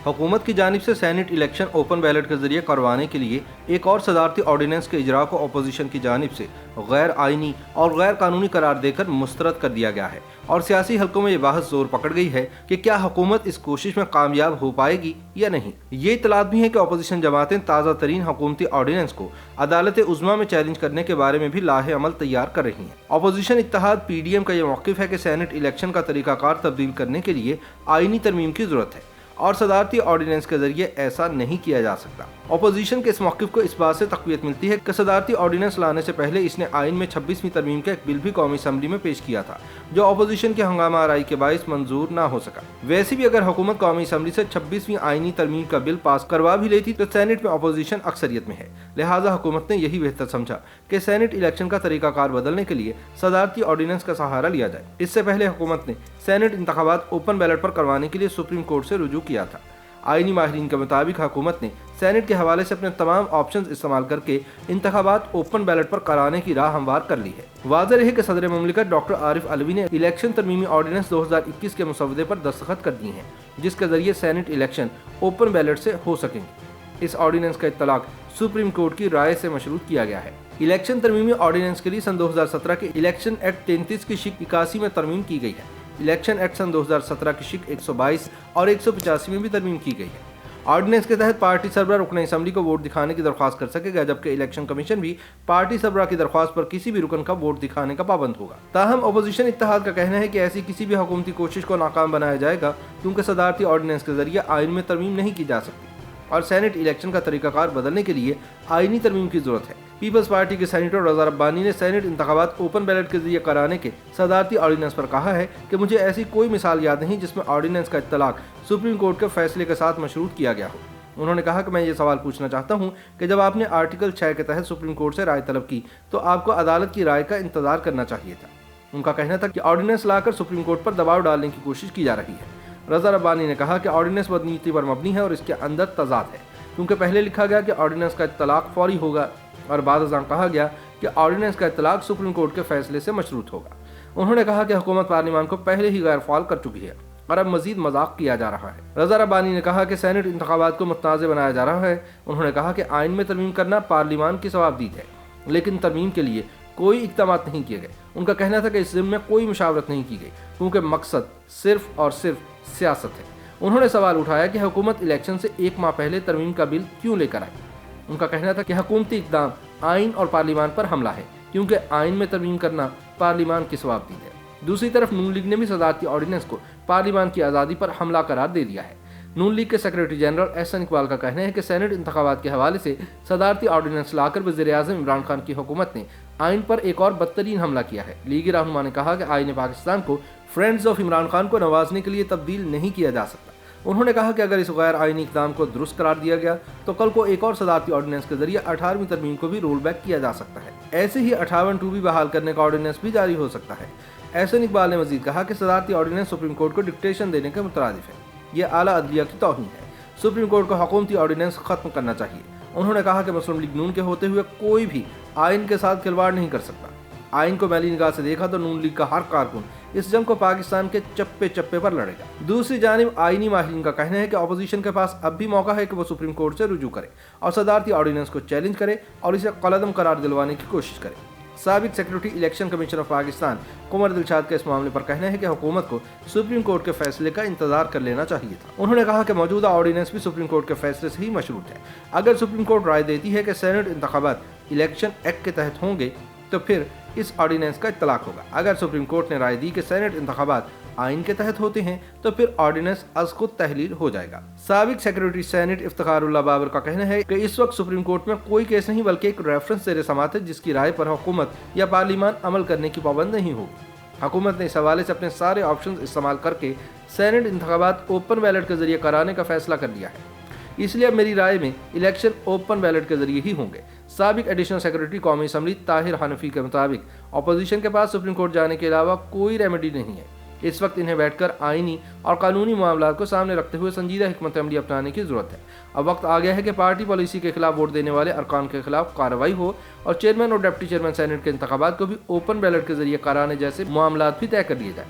حکومت کی جانب سے سینٹ الیکشن اوپن بیلٹ کے ذریعے کروانے کے لیے ایک اور صدارتی آرڈیننس کے اجراء کو اپوزیشن کی جانب سے غیر آئینی اور غیر قانونی قرار دے کر مسترد کر دیا گیا ہے اور سیاسی حلقوں میں یہ بحث زور پکڑ گئی ہے کہ کیا حکومت اس کوشش میں کامیاب ہو پائے گی یا نہیں۔ یہ اطلاعات بھی ہیں کہ اپوزیشن جماعتیں تازہ ترین حکومتی آرڈیننس کو عدالت عظمیٰ میں چیلنج کرنے کے بارے میں بھی لاہ عمل تیار کر رہی ہیں۔ اپوزیشن اتحاد پی ڈی ایم کا یہ موقف ہے کہ سینٹ الیکشن کا طریقہ کار تبدیل کرنے کے لیے آئینی ترمیم کی ضرورت ہے اور صدارتی آرڈیننس کے ذریعے ایسا نہیں کیا جا سکتا۔ اپوزیشن کے اس موقف کو اس بات سے تقویت ملتی ہے کہ صدارتی آرڈیننس لانے سے پہلے اس نے آئین میں 26ویں ترمیم کا ایک بل بھی قومی اسمبلی میں پیش کیا تھا جو اپوزیشن کی ہنگامہ آرائی کے باعث منظور نہ ہو سکا۔ ویسے بھی اگر حکومت قومی اسمبلی سے 26ویں آئینی ترمیم کا بل پاس کروا بھی لیتی تو سینٹ میں اپوزیشن اکثریت میں ہے، لہٰذا حکومت نے یہی بہتر سمجھا کہ سینٹ الیکشن کا طریقہ کار بدلنے کے لیے صدارتی آرڈیننس کا سہارا لیا جائے۔ اس سے پہلے حکومت نے سینٹ انتخابات اوپن بیلٹ پر کروانے کے لیے سپریم کورٹ سے رجوع کیا تھا۔ آئینی ماہرین کے مطابق حکومت نے سینٹ کے حوالے سے اپنے تمام آپشنز استعمال کر کے انتخابات اوپن بیلٹ پر کرانے کی راہ ہموار کر لی ہے۔ واضح رہے کہ صدر مملکت ڈاکٹر عارف علوی نے الیکشن ترمیمی آرڈیننس 2021 کے مسودے پر دستخط کر دیے ہیں جس کے ذریعے سینٹ الیکشن اوپن بیلٹ سے ہو سکیں گے۔ اس آرڈیننس کا اطلاق سپریم کورٹ کی رائے سے مشروط کیا گیا ہے۔ الیکشن ترمیمی آرڈیننس کے لیے سن 2017 کے الیکشن ایکٹ 33 کی شق 81 میں ترمیم کی گئی ہے۔ الیکشن ایکٹ سن 2017 کی شق 122 اور 185 میں بھی ترمیم کی گئی ہے۔ آرڈیننس کے تحت پارٹی سربراہ رکن اسمبلی کو ووٹ دکھانے کی درخواست کر سکے گا، جبکہ الیکشن کمیشن بھی پارٹی سربراہ کی درخواست پر کسی بھی رکن کا ووٹ دکھانے کا پابند ہوگا۔ تاہم اپوزیشن اتحاد کا کہنا ہے کہ ایسی کسی بھی حکومتی کوشش کو ناکام بنایا جائے گا کیونکہ صدارتی آرڈیننس کے ذریعے آئین میں ترمیم نہیں کی جا سکتی اور سینٹ الیکشن کا طریقہ کار بدلنے کے لیے آئینی ترمیم کی ضرورت ہے۔ پیپلز پارٹی کے سینیٹر رضا ربانی نے سینٹ انتخابات اوپن بیلٹ کے ذریعے کرانے کے صدارتی آرڈیننس پر کہا ہے کہ مجھے ایسی کوئی مثال یاد نہیں جس میں آرڈیننس کا اطلاق سپریم کورٹ کے فیصلے کے ساتھ مشروط کیا گیا ہو۔ انہوں نے کہا کہ میں یہ سوال پوچھنا چاہتا ہوں کہ جب آپ نے آرٹیکل 6 کے تحت سپریم کورٹ سے رائے طلب کی تو آپ کو عدالت کی رائے کا انتظار کرنا چاہیے تھا۔ ان کا کہنا تھا کہ آرڈیننس لا کر سپریم کورٹ پر دباؤ ڈالنے کی کوشش کی جا رہی ہے۔ رضا ربانی نے کہا کہ آرڈیننس بدنیتی پر مبنی ہے اور اس کے اندر تضاد ہے، کیونکہ پہلے لکھا گیا کہ آرڈیننس کا اطلاق فوری ہوگا اور بعد ازاں کہا گیا کہ آرڈیننس کا اطلاق سپریم کورٹ کے فیصلے سے مشروط ہوگا۔ انہوں نے کہا کہ حکومت پارلیمان کو پہلے ہی غیر فعال کر چکی ہے اور اب مزید مذاق کیا جا رہا ہے۔ رضا ربانی نے کہا کہ سینٹ انتخابات کو متنازع بنایا جا رہا ہے۔ انہوں نے کہا کہ آئین میں ترمیم کرنا پارلیمان کی ثوابدید ہے، لیکن ترمیم کے لیے کوئی اقدامات نہیں کیے گئے۔ ان کا کہنا تھا کہ اس ضمن میں کوئی مشاورت نہیں کی گئی کیونکہ مقصد صرف اور صرف سیاست ہے۔ انہوں نے سوال اٹھایا کہ حکومت الیکشن سے ایک ماہ پہلے ترمیم کا بل کیوں لے کر آئی۔ ان کا کہنا تھا کہ حکومتی اقدام آئین اور پارلیمان پر حملہ ہے کیونکہ آئین میں ترمیم کرنا پارلیمان کی ثوابدید ہے۔ دوسری طرف نون لیگ نے بھی صدارتی آرڈیننس کو پارلیمان کی آزادی پر حملہ قرار دے دیا ہے۔ نون لیگ کے سیکریٹری جنرل احسن اقبال کا کہنا ہے کہ سینٹ انتخابات کے حوالے سے صدارتی آرڈیننس لا کر وزیر اعظم عمران خان کی حکومت نے آئین پر ایک اور بدترین حملہ کیا ہے۔ لیگی رہنما نے کہا کہ آئین پاکستان کو فرینڈز آف عمران خان کو نوازنے کے لیے تبدیل نہیں کیا جا سکتا۔ انہوں نے کہا کہ اگر اس غیر آئینی اقدام کو درست قرار دیا گیا تو کل کو ایک اور صدارتی آرڈیننس کے ذریعے 18ویں ترمیم کو بھی رول بیک کیا جا سکتا ہے۔ ایسے ہی 58(2) بھی بحال کرنے کا آرڈیننس بھی جاری ہو سکتا ہے۔ احسن اقبال نے مزید کہا کہ صدارتی آرڈیننس سپریم کورٹ کو ڈکٹیشن دینے کے مترادف ہے۔ یہ اعلیٰ عدلیہ کی توہین ہے۔ سپریم کورٹ کو حکومتی آرڈیننس ختم کرنا چاہیے۔ انہوں نے کہا کہ مسلم لیگ نون کے ہوتے ہوئے کوئی بھی آئین کے ساتھ کھلواڑ نہیں کر سکتا۔ آئین کو میلی نگاہ سے دیکھا تو نون لیگ کا ہر کارکن اس جنگ کو پاکستان کے چپے چپے پر لڑے گا۔ دوسری جانب آئینی ماہرین کا کہنا ہے کہ اپوزیشن کے پاس اب بھی موقع ہے کہ وہ سپریم کورٹ سے رجوع کرے اور صدارتی آرڈیننس کو چیلنج کرے اور اسے قلعدم قرار دلوانے کی کوشش کرے۔ سابق secretary election commission of Pakistan Qamar Dilshad کا اس معاملے پر کہنا ہے کہ حکومت کو سپریم کورٹ کے فیصلے کا انتظار کر لینا چاہیے تھا۔ انہوں نے کہا کہ موجودہ آرڈیننس بھی سپریم کورٹ کے فیصلے سے ہی مشروط ہے۔ اگر سپریم کورٹ رائے دیتی ہے کہ سینٹ انتخابات الیکشن ایکٹ کے تحت ہوں گے تو پھر اس آرڈیننس کا اطلاق ہوگا۔ اگر سپریم کورٹ نے رائے دی کہ سینٹ انتخابات آئین کے تحت ہوتے ہیں تو پھر آرڈیننس از خود تحلیل ہو جائے گا۔ سابق سیکرٹری سینٹ افتخار اللہ بابر کا کہنا ہے کہ اس وقت سپریم کورٹ میں کوئی کیس نہیں بلکہ ایک ریفرنس زیر سماعت ہے جس کی رائے پر حکومت یا پارلیمان عمل کرنے کی پابند نہیں ہوگی۔ حکومت نے اس حوالے سے اپنے سارے آپشنز استعمال کر کے سینٹ انتخابات اوپن بیلٹ کے ذریعے کرانے کا فیصلہ کر لیا ہے، اس لیے اب میری رائے میں الیکشن اوپن بیلٹ کے ذریعے ہی ہوں گے۔ سابق ایڈیشنل سیکرٹری قومی اسمبلی طاہر حنفی کے مطابق اپوزیشن کے پاس سپریم کورٹ جانے کے علاوہ کوئی ریمیڈی نہیں ہے۔ اس وقت انہیں بیٹھ کر آئینی اور قانونی معاملات کو سامنے رکھتے ہوئے سنجیدہ حکمت عملی اپنانے کی ضرورت ہے۔ اب وقت آ گیا ہے کہ پارٹی پالیسی کے خلاف ووٹ دینے والے ارکان کے خلاف کارروائی ہو اور چیئرمین اور ڈپٹی چیئرمین سینٹ کے انتخابات کو بھی اوپن بیلٹ کے ذریعے کرانے جیسے معاملات بھی طے کر لیے جائیں۔